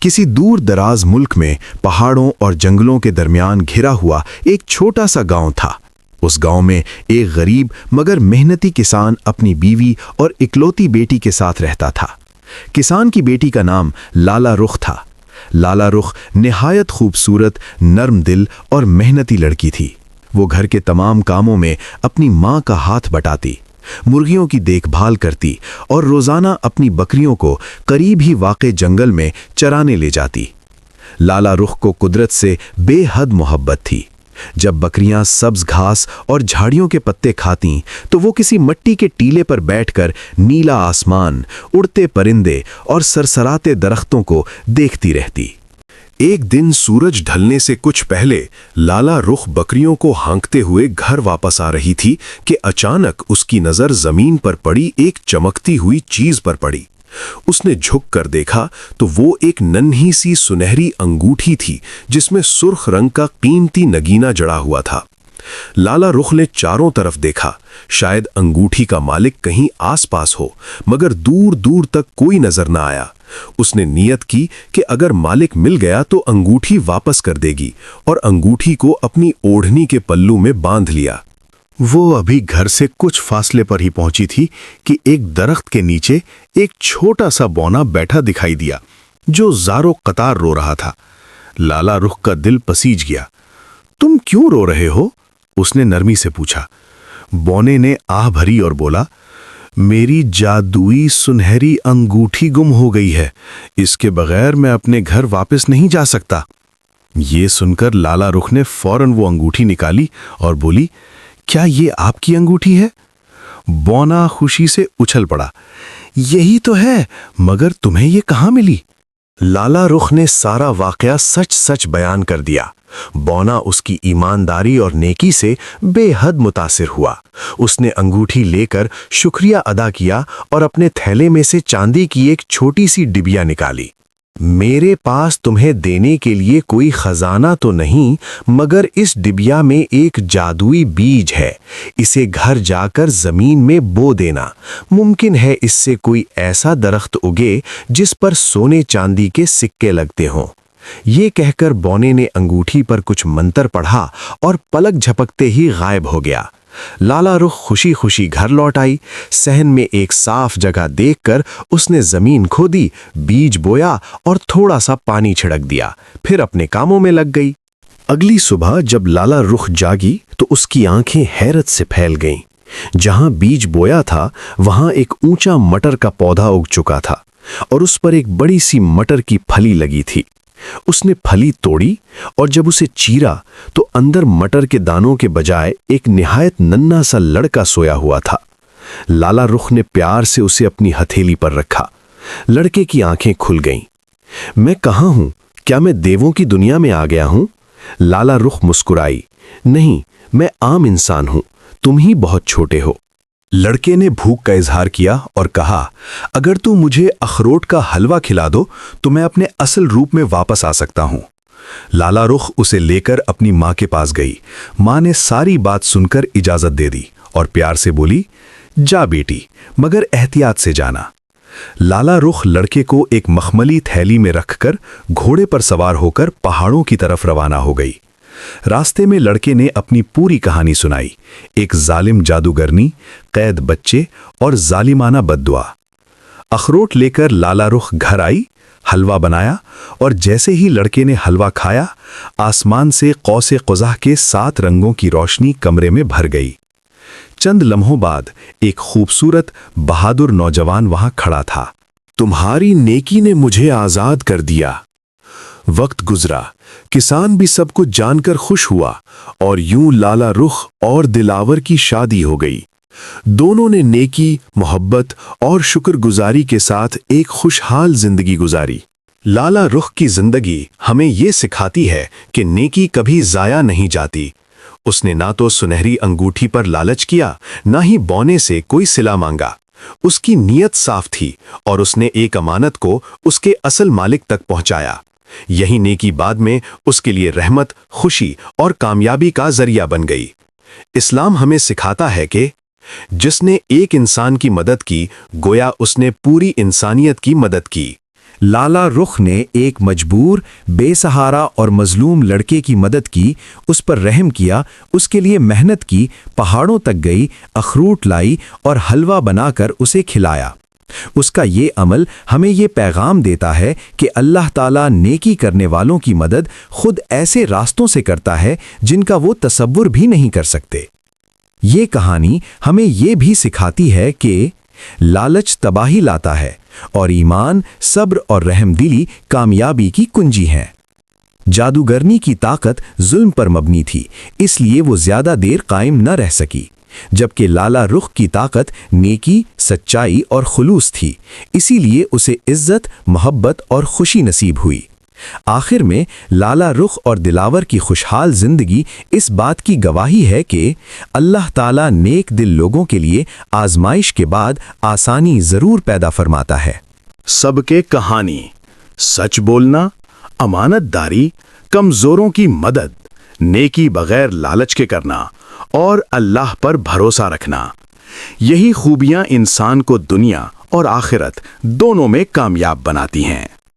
किसी दूर दराज मुल्क में पहाड़ों और जंगलों के दरमियान घिरा हुआ एक छोटा सा गांव था। उस गांव में एक गरीब मगर मेहनती किसान अपनी बीवी और इकलौती बेटी के साथ रहता था। किसान की बेटी का नाम लाला रुख था। लाला रुख निहायत खूबसूरत, नर्म दिल और मेहनती लड़की थी। वो घर के तमाम कामों में अपनी माँ का हाथ बटाती, मुर्गियों की देखभाल करती और रोजाना अपनी बकरियों को करीब ही वाक़े जंगल में चराने ले जाती। लाला रुख को कुदरत से बेहद मोहब्बत थी। जब बकरियां सब्ज घास और झाड़ियों के पत्ते खातीं तो वो किसी मिट्टी के टीले पर बैठकर नीला आसमान, उड़ते परिंदे और सरसराते दरख्तों को देखती रहती। एक दिन सूरज ढलने से कुछ पहले लाला रुख बकरियों को हाँकते हुए घर वापस आ रही थी कि अचानक उसकी नजर जमीन पर पड़ी एक चमकती हुई चीज पर पड़ी। उसने झुक कर देखा तो वो एक नन्ही सी सुनहरी अंगूठी थी जिसमें सुर्ख रंग का कीमती नगीना जड़ा हुआ था। लाला रुख ने चारों तरफ देखा, शायद अंगूठी का मालिक कहीं आसपास हो, मगर दूर दूर तक कोई नजर न आया। उसने नियत की कि अगर मालिक मिल गया तो अंगूठी वापस कर देगी और अंगूठी को अपनी ओढ़नी के पल्लू में बांध लिया। वो अभी घर से कुछ फासले पर ही पहुंची थी कि एक दरख्त के नीचे एक छोटा सा बौना बैठा दिखाई दिया जो ज़ारो कतार रो रहा था। लाला रुख का दिल पसीज गया। तुम क्यों रो रहे हो? उसने नरमी से पूछा। बौने ने आह भरी और बोला, मेरी जादुई सुनहरी अंगूठी गुम हो गई है। इसके बगैर मैं अपने घर वापस नहीं जा सकता। ये सुनकर लाला रुख ने फौरन वो अंगूठी निकाली और बोली, क्या ये आपकी अंगूठी है? बौना खुशी से उछल पड़ा। यही तो है, मगर तुम्हें ये कहाँ मिली? लाला रुख ने सारा वाकया सच सच बयान कर दिया। बौना उसकी ईमानदारी और नेकी से बेहद मुतासिर हुआ। उसने अंगूठी लेकर शुक्रिया अदा किया और अपने थैले में से चांदी की एक छोटी सी डिबिया निकाली। मेरे पास तुम्हें देने के लिए कोई खजाना तो नहीं, मगर इस डिबिया में एक जादुई बीज है। इसे घर जाकर जमीन में बो देना। मुमकिन है इससे कोई ऐसा दरख्त उगे जिस पर सोने चांदी के सिक्के लगते हों। ये कहकर बौने ने अंगूठी पर कुछ मंत्र पढ़ा और पलक झपकते ही गायब हो गया। लाला रुख खुशी खुशी घर लौट आई। सहन में एक साफ जगह देखकर उसने जमीन खोदी, बीज बोया और थोड़ा सा पानी छिड़क दिया, फिर अपने कामों में लग गई। अगली सुबह जब लाला रुख जागी तो उसकी आंखें हैरत से फैल गईं। जहां बीज बोया था वहां एक ऊंचा मटर का पौधा उग चुका था और उस पर एक बड़ी सी मटर की फली लगी थी। उसने फली तोड़ी और जब उसे चीरा तो अंदर मटर के दानों के बजाय एक निहायत नन्हा सा लड़का सोया हुआ था। लाला रुख ने प्यार से उसे अपनी हथेली पर रखा। लड़के की आंखें खुल गईं। मैं कहाँ हूं? क्या मैं देवों की दुनिया में आ गया हूं? लाला रुख मुस्कुराई। नहीं, मैं आम इंसान हूं, तुम ही बहुत छोटे हो। लड़के ने भूख का इजहार किया और कहा, अगर तू मुझे अखरोट का हलवा खिला दो तो मैं अपने असल रूप में वापस आ सकता हूं। लाला रुख उसे लेकर अपनी माँ के पास गई। माँ ने सारी बात सुनकर इजाजत दे दी और प्यार से बोली, जा बेटी, मगर एहतियात से जाना। लाला रुख लड़के को एक मखमली थैली में रखकर घोड़े पर सवार होकर पहाड़ों की तरफ रवाना हो गई। रास्ते में लड़के ने अपनी पूरी कहानी सुनाई। एक जालिम जादूगरनी, कैद बच्चे और जालिमाना बद्दुआ। अखरोट लेकर लाला रुख घर आई, हलवा बनाया और जैसे ही लड़के ने हलवा खाया, आसमान से कौसे क़ुज़ह के 7 रंगों की रोशनी कमरे में भर गई। चंद लम्हों बाद एक खूबसूरत बहादुर नौजवान वहां खड़ा था। तुम्हारी नेकी ने मुझे आजाद कर दिया। वक्त गुजरा, किसान भी सब कुछ जानकर खुश हुआ और यूं लाला रुख और दिलावर की शादी हो गई। दोनों ने नेकी, मोहब्बत और शुक्रगुजारी के साथ एक खुशहाल जिंदगी गुजारी। लाला रुख की जिंदगी हमें ये सिखाती है कि नेकी कभी जाया नहीं जाती। उसने ना तो सुनहरी अंगूठी पर लालच किया, ना ही बौने से कोई सिला मांगा। उसकी नीयत साफ थी और उसने एक अमानत को उसके असल मालिक तक पहुंचाया। यही नेकी बाद में उसके लिए रहमत, खुशी और कामयाबी का जरिया बन गई। इस्लाम हमें सिखाता है कि जिसने एक इंसान की मदद की, गोया उसने पूरी इंसानियत की मदद की। لالا رخ نے ایک مجبور، بے سہارا اور مظلوم لڑکے کی مدد کی، اس پر رحم کیا، اس کے لیے محنت کی، پہاڑوں تک گئی، اخروٹ لائی اور حلوہ بنا کر اسے کھلایا۔ اس کا یہ عمل ہمیں یہ پیغام دیتا ہے کہ اللہ تعالیٰ نیکی کرنے والوں کی مدد خود ایسے راستوں سے کرتا ہے جن کا وہ تصور بھی نہیں کر سکتے۔ یہ کہانی ہمیں یہ بھی سکھاتی ہے کہ لالچ تباہی لاتا ہے اور ایمان، صبر اور رحم دلی کامیابی کی کنجی ہیں۔ جادوگرنی کی طاقت ظلم پر مبنی تھی، اس لیے وہ زیادہ دیر قائم نہ رہ سکی، جبکہ لالا رخ کی طاقت نیکی، سچائی اور خلوص تھی، اسی لیے اسے عزت، محبت اور خوشی نصیب ہوئی۔ آخر میں لالا رخ اور دلاور کی خوشحال زندگی اس بات کی گواہی ہے کہ اللہ تعالیٰ نیک دل لوگوں کے لیے آزمائش کے بعد آسانی ضرور پیدا فرماتا ہے۔ سب کے کہانی، سچ بولنا، امانت داری، کمزوروں کی مدد، نیکی بغیر لالچ کے کرنا اور اللہ پر بھروسہ رکھنا، یہی خوبیاں انسان کو دنیا اور آخرت دونوں میں کامیاب بناتی ہیں۔